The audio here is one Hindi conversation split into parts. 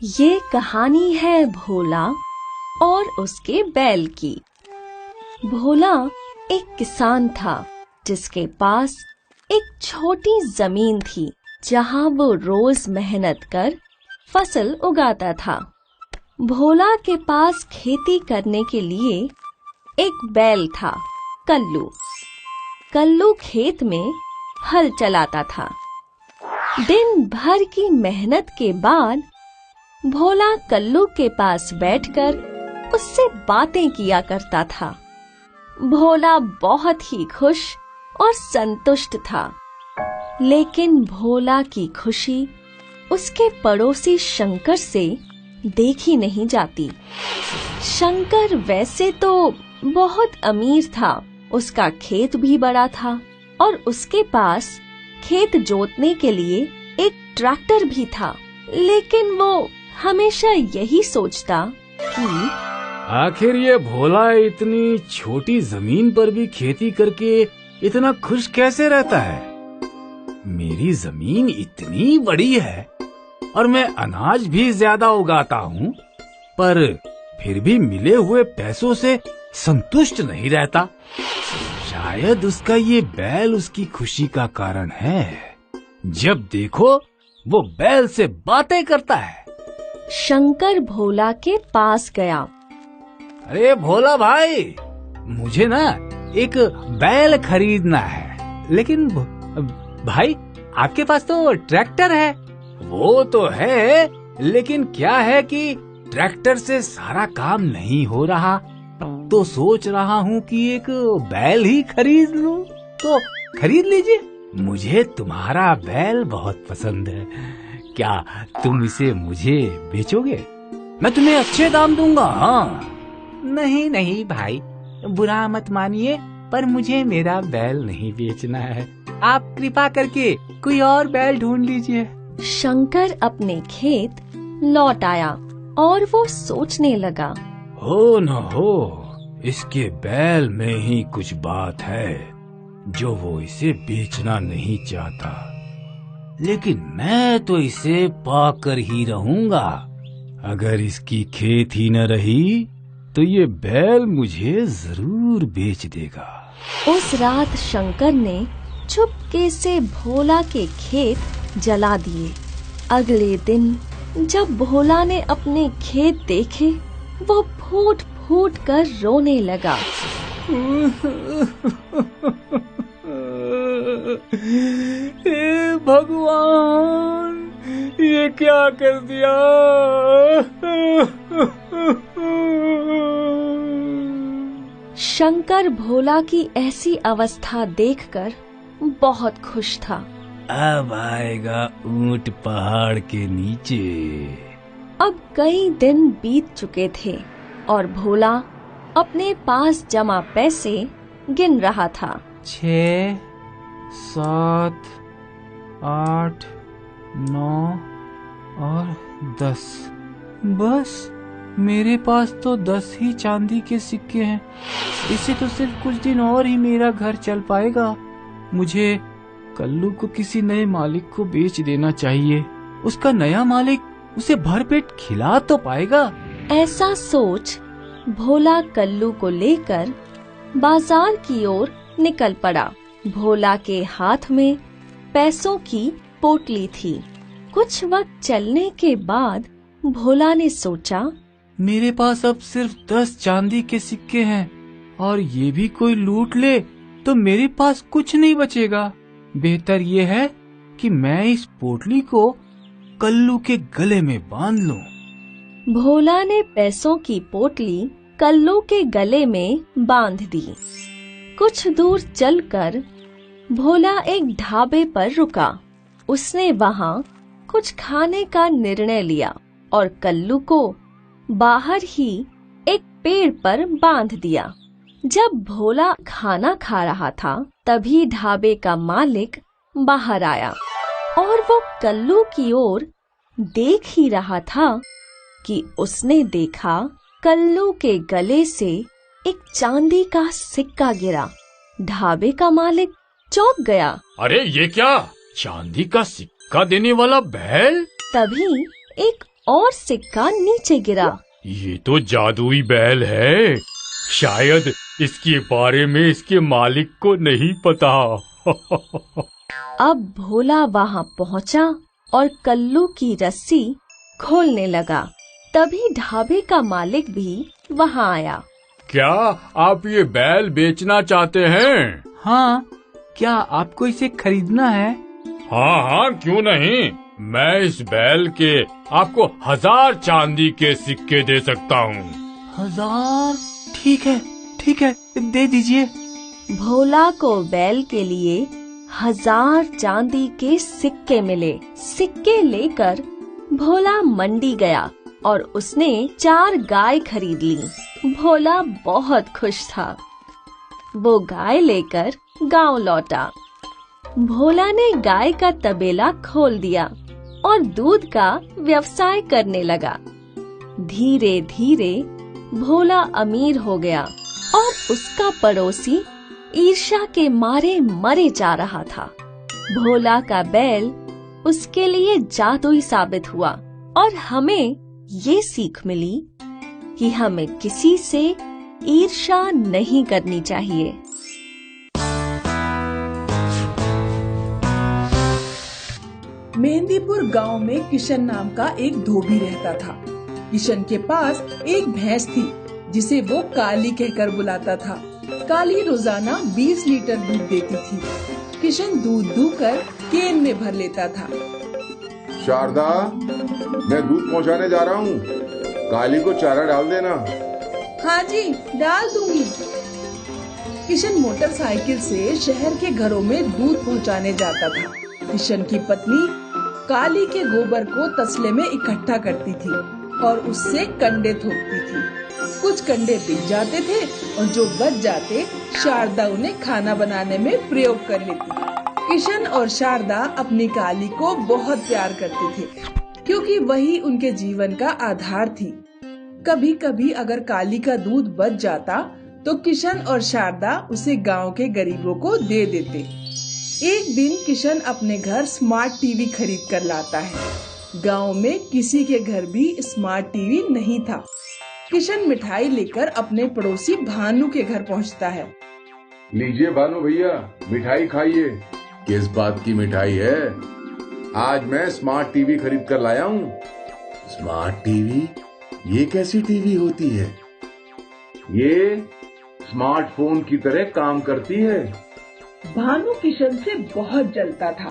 ये कहानी है भोला और उसके बैल की। भोला एक किसान था जिसके पास एक छोटी जमीन थी जहां वो रोज मेहनत कर फसल उगाता था। भोला के पास खेती करने के लिए एक बैल था, कल्लू। कल्लू खेत में हल चलाता था। दिन भर की मेहनत के बाद भोला कल्लू के पास बैठकर उससे बातें किया करता था। भोला बहुत ही खुश और संतुष्ट था, लेकिन भोला की खुशी उसके पड़ोसी शंकर से देखी नहीं जाती। शंकर वैसे तो बहुत अमीर था, उसका खेत भी बड़ा था और उसके पास खेत जोतने के लिए एक ट्रैक्टर भी था, लेकिन वो हमेशा यही सोचता कि आखिर ये भोला इतनी छोटी जमीन पर भी खेती करके इतना खुश कैसे रहता है। मेरी जमीन इतनी बड़ी है और मैं अनाज भी ज्यादा उगाता हूँ, पर फिर भी मिले हुए पैसों से संतुष्ट नहीं रहता। शायद उसका ये बैल उसकी खुशी का कारण है। जब देखो वो बैल से बातें करता है। शंकर भोला के पास गया। अरे भोला भाई, मुझे ना एक बैल खरीदना है। लेकिन भाई, आपके पास तो ट्रैक्टर है। वो तो है, लेकिन क्या है कि ट्रैक्टर से सारा काम नहीं हो रहा, तो सोच रहा हूँ कि एक बैल ही खरीद लूं। तो खरीद लीजिए, मुझे तुम्हारा बैल बहुत पसंद है। क्या तुम इसे मुझे बेचोगे? मैं तुम्हें अच्छे दाम दूंगा। हाँ। नहीं नहीं भाई, बुरा मत मानिए, पर मुझे मेरा बैल नहीं बेचना है। आप कृपा करके कोई और बैल ढूंढ लीजिए। शंकर अपने खेत लौट आया और वो सोचने लगा, हो न हो, इसके बैल में ही कुछ बात है जो वो इसे बेचना नहीं चाहता। लेकिन मैं तो इसे पाकर ही रहूंगा। अगर इसकी खेत ही न रही तो ये बैल मुझे जरूर बेच देगा। उस रात शंकर ने चुपके से भोला के खेत जला दिए। अगले दिन जब भोला ने अपने खेत देखे, वो फूट फूट कर रोने लगा। हे भगवान, ये क्या कर दिया। शंकर भोला की ऐसी अवस्था देखकर बहुत खुश था। अब आएगा ऊंट पहाड़ के नीचे। अब कई दिन बीत चुके थे और भोला अपने पास जमा पैसे गिन रहा था। 6, 7, 8, 9 और 10। बस मेरे पास तो 10 ही चांदी के सिक्के हैं। इससे तो सिर्फ कुछ दिन और ही मेरा घर चल पाएगा। मुझे कल्लू को किसी नए मालिक को बेच देना चाहिए। उसका नया मालिक उसे भरपेट खिला तो पाएगा। ऐसा सोच भोला कल्लू को लेकर बाजार की ओर निकल पड़ा। भोला के हाथ में पैसों की पोटली थी। कुछ वक्त चलने के बाद भोला ने सोचा, मेरे पास अब सिर्फ 10 चांदी के सिक्के हैं और ये भी कोई लूट ले तो मेरे पास कुछ नहीं बचेगा। बेहतर ये है कि मैं इस पोटली को कल्लू के गले में बांध लूं। भोला ने पैसों की पोटली कल्लू के गले में बांध दी। कुछ दूर चलकर भोला एक ढाबे पर रुका। उसने वहां कुछ खाने का निर्णय लिया और कल्लू को बाहर ही एक पेड़ पर बांध दिया। जब भोला खाना खा रहा था, तभी ढाबे का मालिक बाहर आया और वो कल्लू की ओर देख ही रहा था कि उसने देखा कल्लू के गले से एक चांदी का सिक्का गिरा। ढाबे का मालिक चौंक गया। अरे ये क्या, चांदी का सिक्का देने वाला बैल? तभी एक और सिक्का नीचे गिरा। ये तो जादुई बैल है। शायद इसके बारे में इसके मालिक को नहीं पता। अब भोला वहाँ पहुँचा और कल्लू की रस्सी खोलने लगा। तभी ढाबे का मालिक भी वहाँ आया। क्या आप ये बैल बेचना चाहते हैं? हाँ, क्या आपको इसे खरीदना है? हाँ, क्यों नहीं। मैं इस बैल के आपको 1000 चांदी के सिक्के दे सकता हूँ। 1000? ठीक है, दे दीजिए। भोला को बैल के लिए 1000 चांदी के सिक्के मिले। सिक्के लेकर भोला मंडी गया और उसने 4 गाय खरीद ली। भोला बहुत खुश था। वो गाय लेकर गांव लौटा। भोला ने गाय का तबेला खोल दिया और दूध का व्यवसाय करने लगा। धीरे धीरे भोला अमीर हो गया और उसका पड़ोसी ईर्ष्या के मारे मरे जा रहा था। भोला का बैल उसके लिए जादुई साबित हुआ और हमें ये सीख मिली कि हमें किसी से ईर्ष्या नहीं करनी चाहिए। मेहंदीपुर गांव में किशन नाम का एक धोबी रहता था। किशन के पास एक भैंस थी जिसे वो काली कहकर बुलाता था। काली रोजाना 20 लीटर दूध देती थी। किशन दूध दूकर केन में भर लेता था। शारदा, मैं दूध पहुंचाने जा रहा हूँ, काली को चारा डाल देना। हाँ जी, डाल दूंगी। किशन मोटरसाइकिल से शहर के घरों में दूध पहुंचाने जाता था। किशन की पत्नी काली के गोबर को तसले में इकट्ठा करती थी और उससे कंडे थोपती थी। कुछ कंडे बिक जाते थे और जो बच जाते शारदा उन्हें खाना बनाने में प्रयोग कर लेती। किशन और शारदा अपनी काली को बहुत प्यार करते थे क्योंकि वही उनके जीवन का आधार थी। कभी कभी अगर काली का दूध बच जाता तो किशन और शारदा उसे गांव के गरीबों को दे देते। एक दिन किशन अपने घर स्मार्ट टीवी खरीद कर लाता है। गांव में किसी के घर भी स्मार्ट टीवी नहीं था। किशन मिठाई लेकर अपने पड़ोसी भानु के घर पहुंचता है। लीजिए भानु भैया, मिठाई खाइए। किस बात की मिठाई है? आज मैं स्मार्ट टीवी खरीद कर लाया हूँ। Smart TV? ये कैसी टीवी होती है? ये स्मार्टफोन की तरह काम करती है। भानु किशन से बहुत जलता था।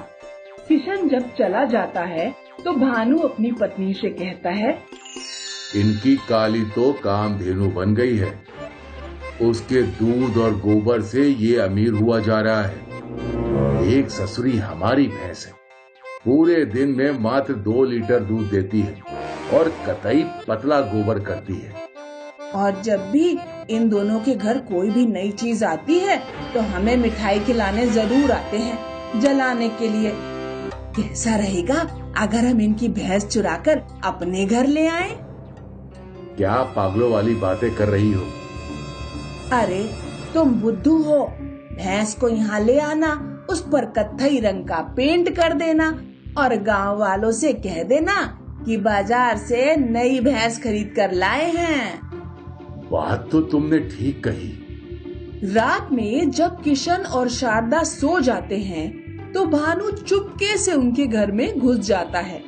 किशन जब चला जाता है तो भानु अपनी पत्नी से कहता है, इनकी काली तो कामधेनु बन गई है। उसके दूध और गोबर से ये अमीर हुआ जा रहा है। एक ससुरी हमारी भैंस है, पूरे दिन में मात्र 2 लीटर दूध देती है और कतई पतला गोबर करती है। और जब भी इन दोनों के घर कोई भी नई चीज आती है तो हमें मिठाई खिलाने जरूर आते हैं जलाने के लिए। कैसा रहेगा अगर हम इनकी भैंस चुराकर अपने घर ले आएं? क्या पागलों वाली बातें कर रही हो? अरे तुम बुद्धू हो। भैंस को यहाँ ले आना, उस पर कत्थई रंग का पेंट कर देना और गांव वालों से कह देना कि बाजार से नई भैंस खरीद कर लाए हैं। बात तो तुमने ठीक कही। रात में जब किशन और शारदा सो जाते हैं तो भानु चुपके से उनके घर में घुस जाता है।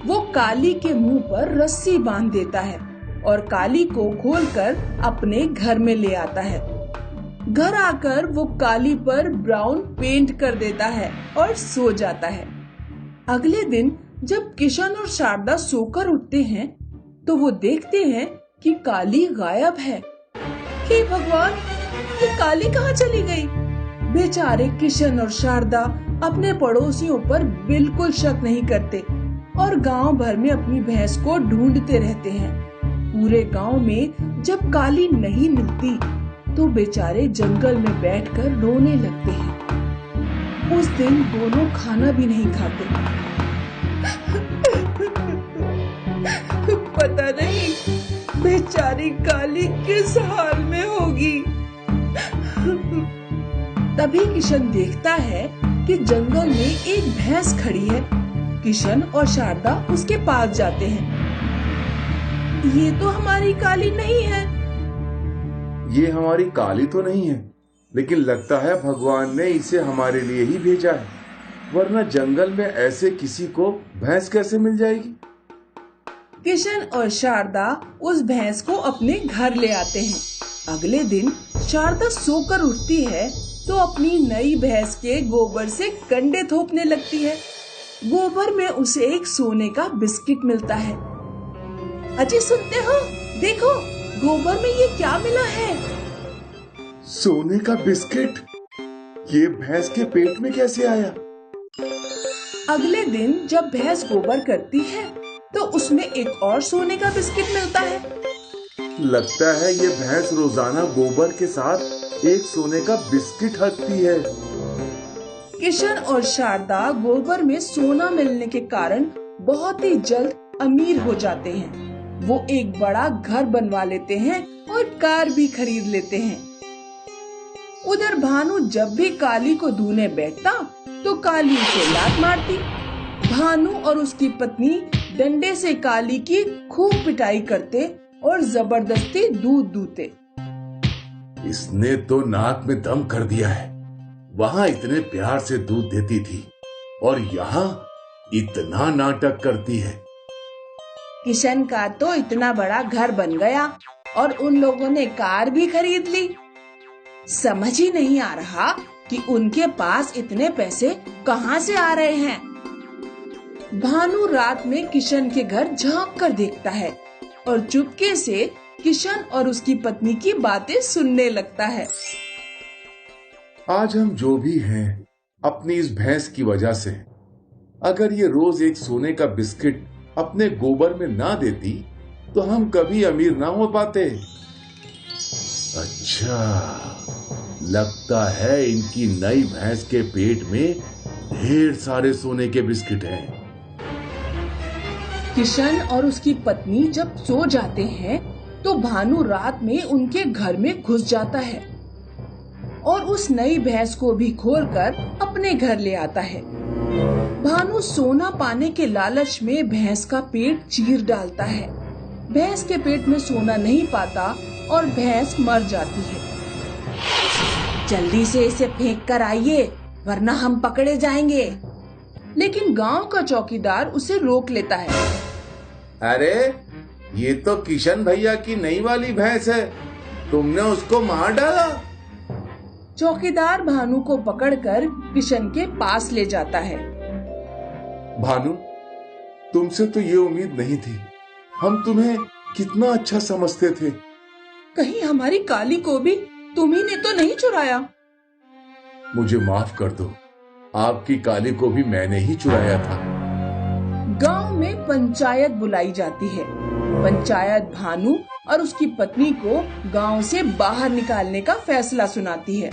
वो काली के मुंह पर रस्सी बांध देता है और काली को खोलकर अपने घर में ले आता है। घर आकर वो काली पर ब्राउन पेंट कर देता है और सो जाता है। अगले दिन जब किशन और शारदा सोकर उठते हैं तो वो देखते हैं कि काली गायब है। हे भगवान, ये काली कहाँ चली गई? बेचारे किशन और शारदा अपने पड़ोसियों पर बिल्कुल शक नहीं करते और गांव भर में अपनी भैंस को ढूंढते रहते हैं। पूरे गांव में जब काली नहीं मिलती तो बेचारे जंगल में बैठकर रोने लगते हैं। उस दिन दोनों खाना भी नहीं खाते। पता नहीं बेचारी काली किस हाल में होगी। तभी किशन देखता है कि जंगल में एक भैंस खड़ी है। किशन और शारदा उसके पास जाते हैं। ये तो हमारी काली नहीं है। ये हमारी काली तो नहीं है, लेकिन लगता है भगवान ने इसे हमारे लिए ही भेजा है, वरना जंगल में ऐसे किसी को भैंस कैसे मिल जाएगी। किशन और शारदा उस भैंस को अपने घर ले आते हैं। अगले दिन शारदा सोकर उठती है तो अपनी नई भैंस के गोबर से कंडे थोपने लगती है। गोबर में उसे एक सोने का बिस्किट मिलता है। अजी सुनते हो, देखो गोबर में ये क्या मिला है। सोने का बिस्किट? ये भैंस के पेट में कैसे आया? अगले दिन जब भैंस गोबर करती है तो उसमें एक और सोने का बिस्किट मिलता है। लगता है ये भैंस रोजाना गोबर के साथ एक सोने का बिस्किट हकती है। किशन और शारदा गोबर में सोना मिलने के कारण बहुत ही जल्द अमीर हो जाते हैं। वो एक बड़ा घर बनवा लेते हैं और कार भी खरीद लेते हैं। उधर भानु जब भी काली को धोने बैठता तो काली उसे लात मारती। भानु और उसकी पत्नी डंडे से काली की खूब पिटाई करते और जबरदस्ती दूध दूते। इसने तो नाक में दम कर दिया है। वहाँ इतने प्यार से दूध देती थी और यहाँ इतना नाटक करती है। किशन का तो इतना बड़ा घर बन गया और उन लोगों ने कार भी खरीद ली। समझ ही नहीं आ रहा कि उनके पास इतने पैसे कहाँ से आ रहे हैं। भानु रात में किशन के घर झांक कर देखता है और चुपके से किशन और उसकी पत्नी की बातें सुनने लगता है। आज हम जो भी हैं अपनी इस भैंस की वजह से। अगर ये रोज एक सोने का बिस्किट अपने गोबर में ना देती तो हम कभी अमीर ना हो पाते। अच्छा, लगता है इनकी नई भैंस के पेट में ढेर सारे सोने के बिस्किट हैं। किशन और उसकी पत्नी जब सो जाते हैं तो भानु रात में उनके घर में घुस जाता है और उस नई भैंस को भी खोलकर अपने घर ले आता है। भानु सोना पाने के लालच में भैंस का पेट चीर डालता है। भैंस के पेट में सोना नहीं पाता और भैंस मर जाती है। जल्दी से इसे फेंक कर आइए वरना हम पकड़े जाएंगे। लेकिन गांव का चौकीदार उसे रोक लेता है। अरे, ये तो किशन भैया की नई वाली भैंस है, तुमने उसको मार डाला। चौकीदार भानु को पकड़कर किशन के पास ले जाता है। भानु, तुमसे तो ये उम्मीद नहीं थी। हम तुम्हें कितना अच्छा समझते थे। कहीं हमारी काली को भी तुम्ही ने तो नहीं चुराया? मुझे माफ कर दो, आपकी काली को भी मैंने ही चुराया था। गांव में पंचायत बुलाई जाती है। पंचायत भानु और उसकी पत्नी को गांव से बाहर निकालने का फैसला सुनाती है।